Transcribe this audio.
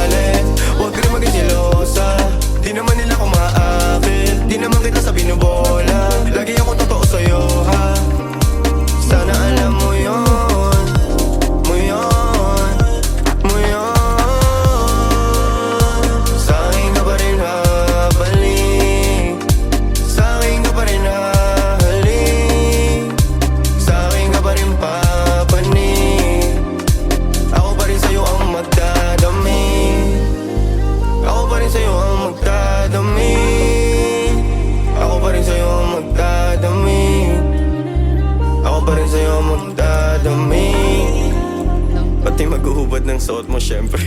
galit. Huwag rin maging silosa. Di naman nila kumaakit, di naman kita sa binubola. Lagi ako totoo sa'yo, ha? Sana alam mo yun, mo yun, mo yun. Sa'kin ka pa rin habalik, sa'kin ka pa rin hahalik, sa'kin ka pa rin papanik. Ako pa rin sa'yo ang magdadami, ako pa rin sa'yo ang magdadami, ako pa rin sa'yo ang magdadami, ako pa rin sa'yo ang magdadami. Pati maghuhubad ng suot mo syempre.